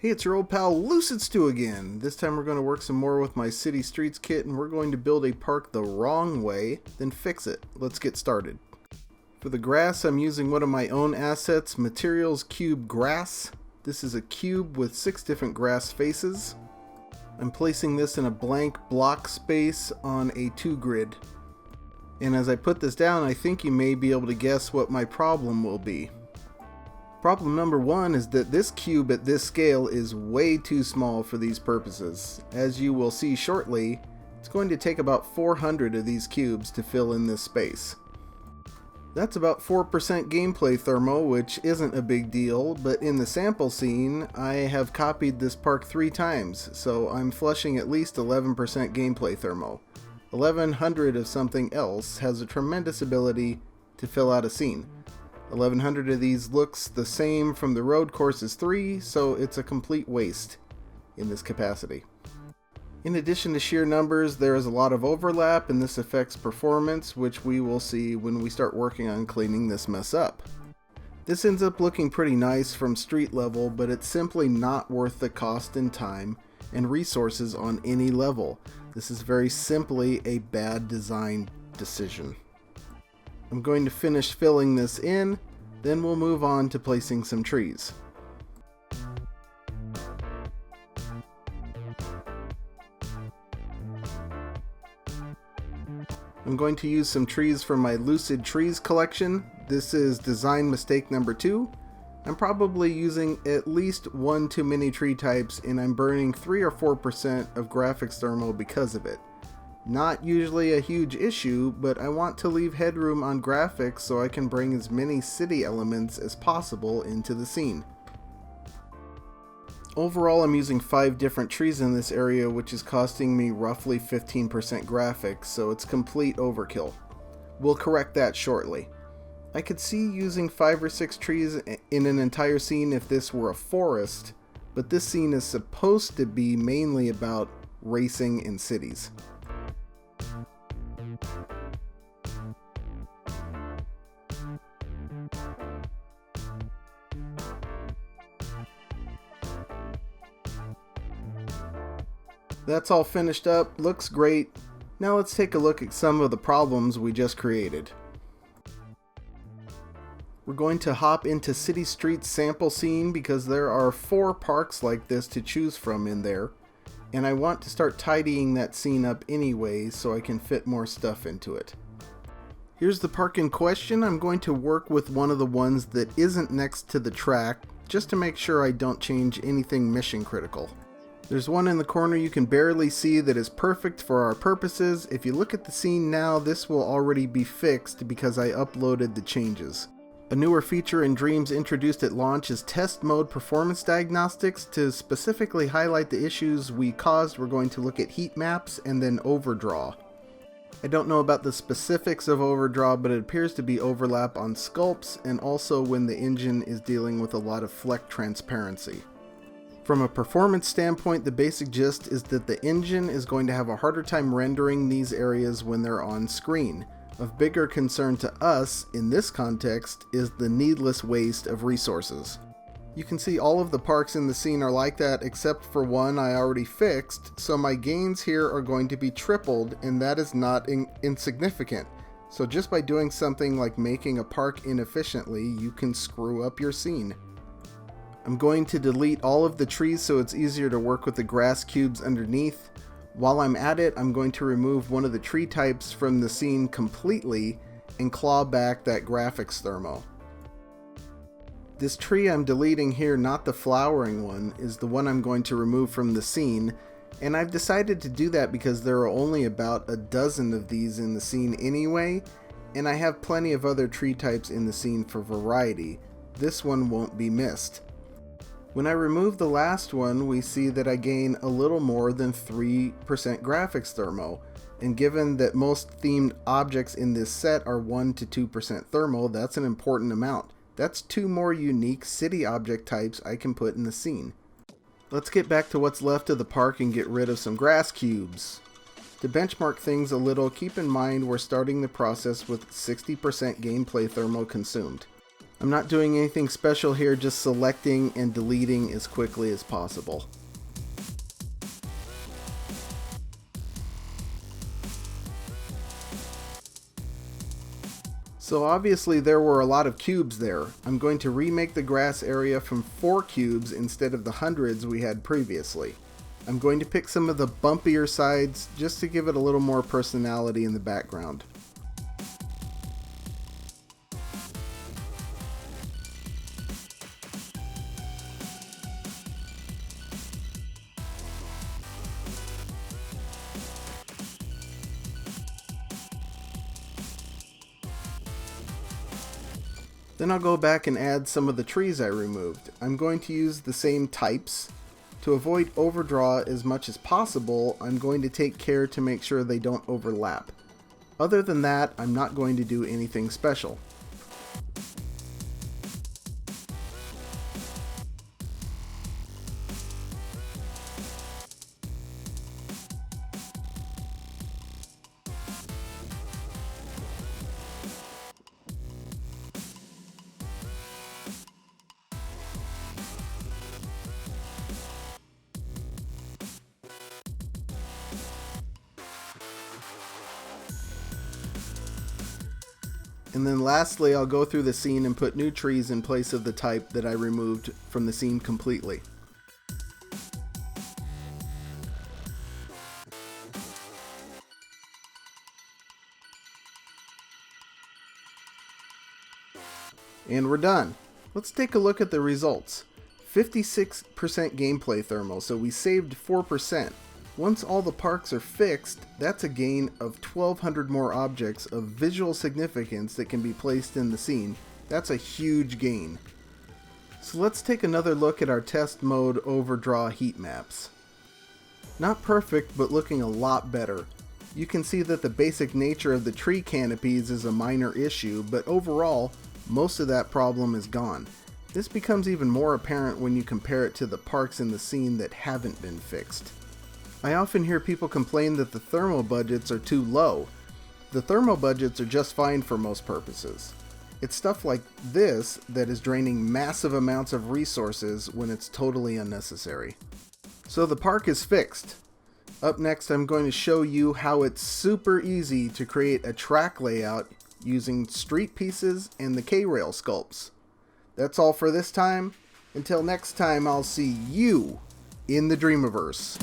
Hey, it's your old pal Lucid Stew again. This time we're going to work some more with my City Streets kit and we're going to build a park the wrong way, then fix it. Let's get started. For the grass, I'm using one of my own assets, Materials Cube Grass. This is a cube with 6 different grass faces. I'm placing this in a blank block space on a 2 grid. And as I put this down, I think you may be able to guess what my problem will be. Problem number 1 is that this cube at this scale is way too small for these purposes. As you will see shortly, it's going to take about 400 of these cubes to fill in this space. That's about 4% gameplay thermo, which isn't a big deal, but in the sample scene, I have copied this park 3 times, so I'm flushing at least 11% gameplay thermo. 1100 of something else has a tremendous ability to fill out a scene. 1100 of these looks the same from the road course as 3, so it's a complete waste in this capacity. In addition to sheer numbers, there is a lot of overlap and this affects performance, which we will see when we start working on cleaning this mess up. This ends up looking pretty nice from street level, but it's simply not worth the cost and time and resources on any level. This is very simply a bad design decision. I'm going to finish filling this in, then we'll move on to placing some trees. I'm going to use some trees from my Lucid Trees collection. This is design mistake number 2. I'm probably using at least 1 too many tree types and I'm burning 3 or 4% of graphics thermal because of it. Not usually a huge issue, but I want to leave headroom on graphics so I can bring as many city elements as possible into the scene. Overall, I'm using 5 different trees in this area, which is costing me roughly 15% graphics, so it's complete overkill. We'll correct that shortly. I could see using 5 or 6 trees in an entire scene if this were a forest, but this scene is supposed to be mainly about racing in cities. That's all finished up, looks great. Now let's take a look at some of the problems we just created. We're going to hop into City Streets sample scene because there are 4 parks like this to choose from in there. And I want to start tidying that scene up anyway so I can fit more stuff into it. Here's the park in question. I'm going to work with one of the ones that isn't next to the track just to make sure I don't change anything mission critical. There's one in the corner you can barely see that is perfect for our purposes. If you look at the scene now, this will already be fixed because I uploaded the changes. A newer feature in Dreams introduced at launch is Test Mode Performance Diagnostics. To specifically highlight the issues we caused, we're going to look at heat maps and then overdraw. I don't know about the specifics of overdraw, but it appears to be overlap on sculpts and also when the engine is dealing with a lot of fleck transparency. From a performance standpoint, the basic gist is that the engine is going to have a harder time rendering these areas when they're on screen. Of bigger concern to us, in this context, is the needless waste of resources. You can see all of the parks in the scene are like that except for one I already fixed, so my gains here are going to be tripled, and that is not insignificant. So just by doing something like making a park inefficiently, you can screw up your scene. I'm going to delete all of the trees so it's easier to work with the grass cubes underneath. While I'm at it, I'm going to remove one of the tree types from the scene completely and claw back that graphics thermo. This tree I'm deleting here, not the flowering one, is the one I'm going to remove from the scene, and I've decided to do that because there are only about a dozen of these in the scene anyway, and I have plenty of other tree types in the scene for variety. This one won't be missed. When I remove the last one, we see that I gain a little more than 3% graphics thermo, and given that most themed objects in this set are 1 to 2% thermal, that's an important amount. That's 2 more unique city object types I can put in the scene. Let's get back to what's left of the park and get rid of some grass cubes. To benchmark things a little, keep in mind we're starting the process with 60% gameplay thermo consumed. I'm not doing anything special here, just selecting and deleting as quickly as possible. So obviously there were a lot of cubes there. I'm going to remake the grass area from 4 cubes instead of the hundreds we had previously. I'm going to pick some of the bumpier sides just to give it a little more personality in the background. Then I'll go back and add some of the trees I removed. I'm going to use the same types. To avoid overdraw as much as possible, I'm going to take care to make sure they don't overlap. Other than that, I'm not going to do anything special. And then lastly, I'll go through the scene and put new trees in place of the type that I removed from the scene completely. And we're done. Let's take a look at the results. 56% gameplay thermal, so we saved 4%. Once all the parks are fixed, that's a gain of 1,200 more objects of visual significance that can be placed in the scene. That's a huge gain. So let's take another look at our test mode overdraw heat maps. Not perfect, but looking a lot better. You can see that the basic nature of the tree canopies is a minor issue, but overall, most of that problem is gone. This becomes even more apparent when you compare it to the parks in the scene that haven't been fixed. I often hear people complain that the thermal budgets are too low. The thermal budgets are just fine for most purposes. It's stuff like this that is draining massive amounts of resources when it's totally unnecessary. So the park is fixed. Up next, I'm going to show you how it's super easy to create a track layout using street pieces and the K-rail sculpts. That's all for this time. Until next time, I'll see you in the Dreamiverse.